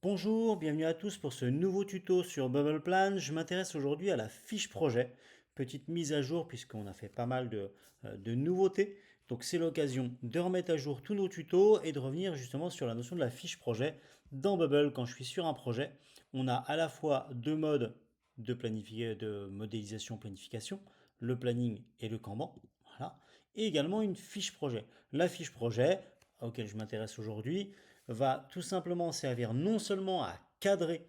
Bonjour, bienvenue à tous pour ce nouveau tuto sur Bubble Plan. Je m'intéresse aujourd'hui à la fiche projet. Petite mise à jour puisqu'on a fait pas mal de nouveautés. Donc c'est l'occasion de remettre à jour tous nos tutos et de revenir justement sur la notion de la fiche projet. Dans Bubble, quand je suis sur un projet, on a à la fois deux modes de modélisation planification, le planning et le Kanban. Voilà. Et également une fiche projet. La fiche projet, auquel je m'intéresse aujourd'hui, va tout simplement servir non seulement à cadrer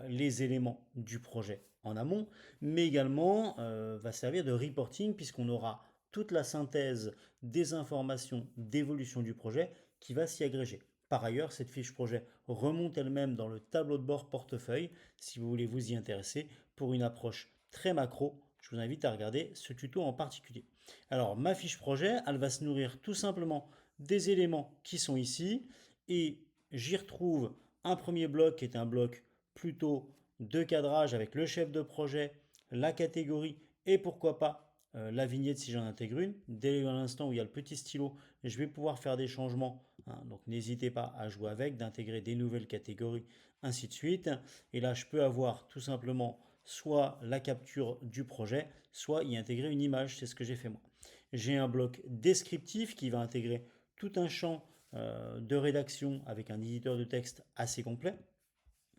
les éléments du projet en amont, mais également va servir de reporting puisqu'on aura toute la synthèse des informations d'évolution du projet qui va s'y agréger. Par ailleurs, cette fiche projet remonte elle-même dans le tableau de bord portefeuille si vous voulez vous y intéresser pour une approche très macro. Je vous invite à regarder ce tuto en particulier. Alors, ma fiche projet, elle va se nourrir tout simplement des éléments qui sont ici et j'y retrouve un premier bloc qui est un bloc plutôt de cadrage avec le chef de projet, la catégorie et pourquoi pas la vignette si j'en intègre une. Dès l'instant où il y a le petit stylo, je vais pouvoir faire des changements. Donc n'hésitez pas à jouer avec, d'intégrer des nouvelles catégories, ainsi de suite. Et là, je peux avoir tout simplement soit la capture du projet, soit y intégrer une image. C'est ce que j'ai fait moi. J'ai un bloc descriptif qui va intégrer tout un champ de rédaction avec un éditeur de texte assez complet.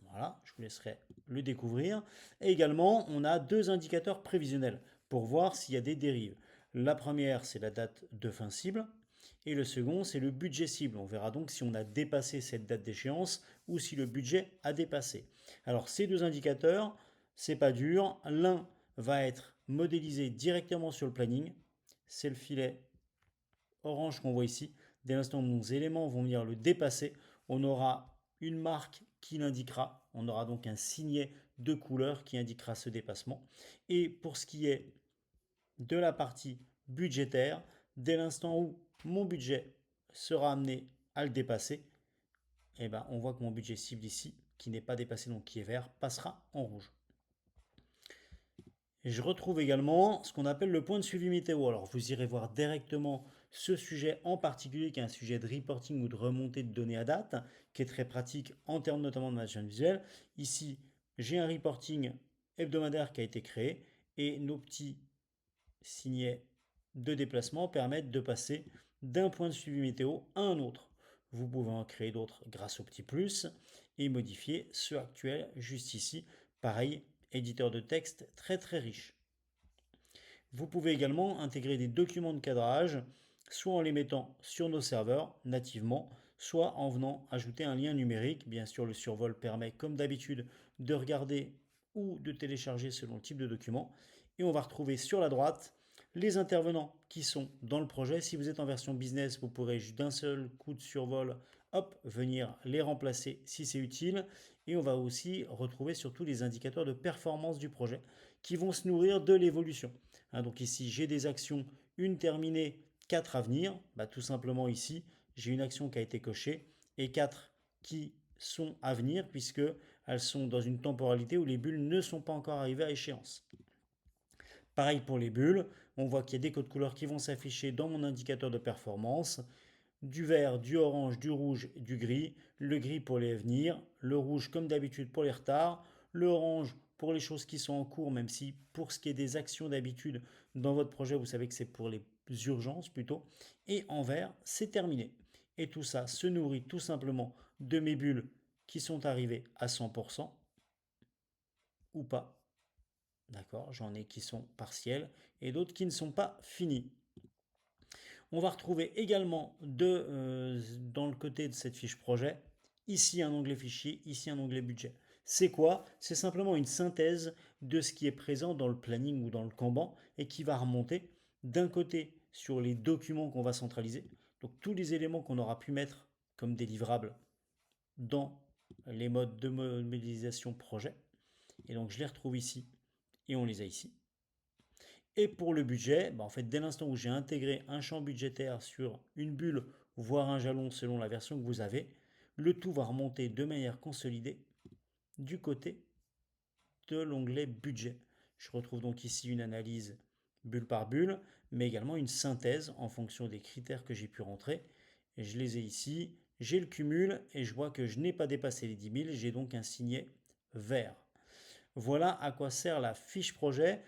Voilà, je vous laisserai le découvrir. Et également, on a deux indicateurs prévisionnels pour voir s'il y a des dérives. La première, c'est la date de fin cible. Et le second, c'est le budget cible. On verra donc si on a dépassé cette date d'échéance ou si le budget a dépassé. Alors, ces deux indicateurs, c'est pas dur. L'un va être modélisé directement sur le planning. C'est le filet orange qu'on voit ici. Dès l'instant où nos éléments vont venir le dépasser, on aura une marque qui l'indiquera. On aura donc un signet de couleur qui indiquera ce dépassement. Et pour ce qui est de la partie budgétaire, dès l'instant où mon budget sera amené à le dépasser, eh ben, on voit que mon budget cible ici, qui n'est pas dépassé, donc qui est vert, passera en rouge. Et je retrouve également ce qu'on appelle le point de suivi météo. Alors vous irez voir directement ce sujet en particulier qui est un sujet de reporting ou de remontée de données à date, qui est très pratique en termes notamment de management visuel. Ici, j'ai un reporting hebdomadaire qui a été créé et nos petits signets de déplacement permettent de passer d'un point de suivi météo à un autre. Vous pouvez en créer d'autres grâce au petit plus et modifier ceux actuels juste ici. Pareil, éditeur de texte très très riche. Vous pouvez également intégrer des documents de cadrage, soit en les mettant sur nos serveurs nativement, soit en venant ajouter un lien numérique. Bien sûr, le survol permet, comme d'habitude, de regarder ou de télécharger selon le type de document. Et on va retrouver sur la droite les intervenants qui sont dans le projet. Si vous êtes en version business, vous pourrez d'un seul coup de survol, hop, venir les remplacer si c'est utile. Et on va aussi retrouver surtout les indicateurs de performance du projet qui vont se nourrir de l'évolution. Donc ici, j'ai des actions, une terminée, 4 à venir. Tout simplement ici, j'ai une action qui a été cochée et 4 qui sont à venir puisque elles sont dans une temporalité où les bulles ne sont pas encore arrivées à échéance. Pareil pour les bulles, on voit qu'il y a des codes couleurs qui vont s'afficher dans mon indicateur de performance. Du vert, du orange, du rouge, du gris. Le gris pour les à venir, le rouge comme d'habitude pour les retards, le orange pour les choses qui sont en cours, même si pour ce qui est des actions d'habitude dans votre projet, vous savez que c'est pour les urgences plutôt. Et en vert, c'est terminé. Et tout ça se nourrit tout simplement de mes bulles qui sont arrivées à 100% ou pas. D'accord, j'en ai qui sont partiels et d'autres qui ne sont pas finis. On va retrouver également dans le côté de cette fiche projet, ici un onglet fichier, ici un onglet budget. C'est quoi? C'est simplement une synthèse de ce qui est présent dans le planning ou dans le Kanban et qui va remonter d'un côté sur les documents qu'on va centraliser, donc tous les éléments qu'on aura pu mettre comme des livrables dans les modes de modélisation projet. Et donc je les retrouve ici et on les a ici. Et pour le budget, en fait, dès l'instant où j'ai intégré un champ budgétaire sur une bulle, voire un jalon selon la version que vous avez, le tout va remonter de manière consolidée du côté de l'onglet budget. Je retrouve donc ici une analyse bulle par bulle, mais également une synthèse en fonction des critères que j'ai pu rentrer. Et je les ai ici, j'ai le cumul et je vois que je n'ai pas dépassé les 10 000, j'ai donc un signet vert. Voilà à quoi sert la fiche projet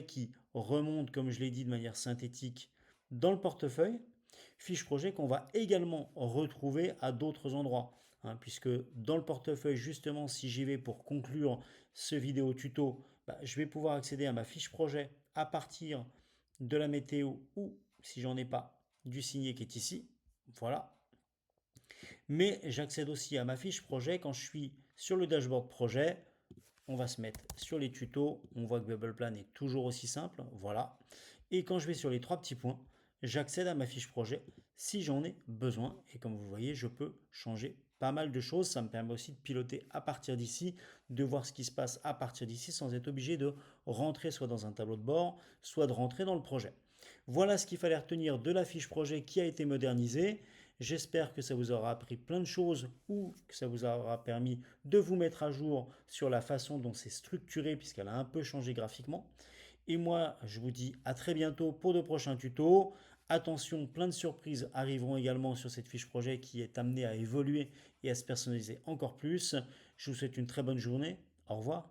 qui remonte, comme je l'ai dit de manière synthétique, dans le portefeuille, fiche projet qu'on va également retrouver à d'autres endroits. Puisque dans le portefeuille, justement, si j'y vais pour conclure ce vidéo tuto, je vais pouvoir accéder à ma fiche projet à partir de la météo ou, si j'en ai pas, du signet qui est ici. Voilà. Mais j'accède aussi à ma fiche projet quand je suis sur le dashboard projet. On va se mettre sur les tutos. On voit que Bubbleplan est toujours aussi simple. Voilà. Et quand je vais sur les trois petits points, j'accède à ma fiche projet si j'en ai besoin. Et comme vous voyez, je peux changer pas mal de choses. Ça me permet aussi de piloter à partir d'ici, de voir ce qui se passe à partir d'ici sans être obligé de rentrer soit dans un tableau de bord, soit de rentrer dans le projet. Voilà ce qu'il fallait retenir de la fiche projet qui a été modernisée. J'espère que ça vous aura appris plein de choses ou que ça vous aura permis de vous mettre à jour sur la façon dont c'est structuré puisqu'elle a un peu changé graphiquement. Et moi, je vous dis à très bientôt pour de prochains tutos. Attention, plein de surprises arriveront également sur cette fiche projet qui est amenée à évoluer et à se personnaliser encore plus. Je vous souhaite une très bonne journée. Au revoir.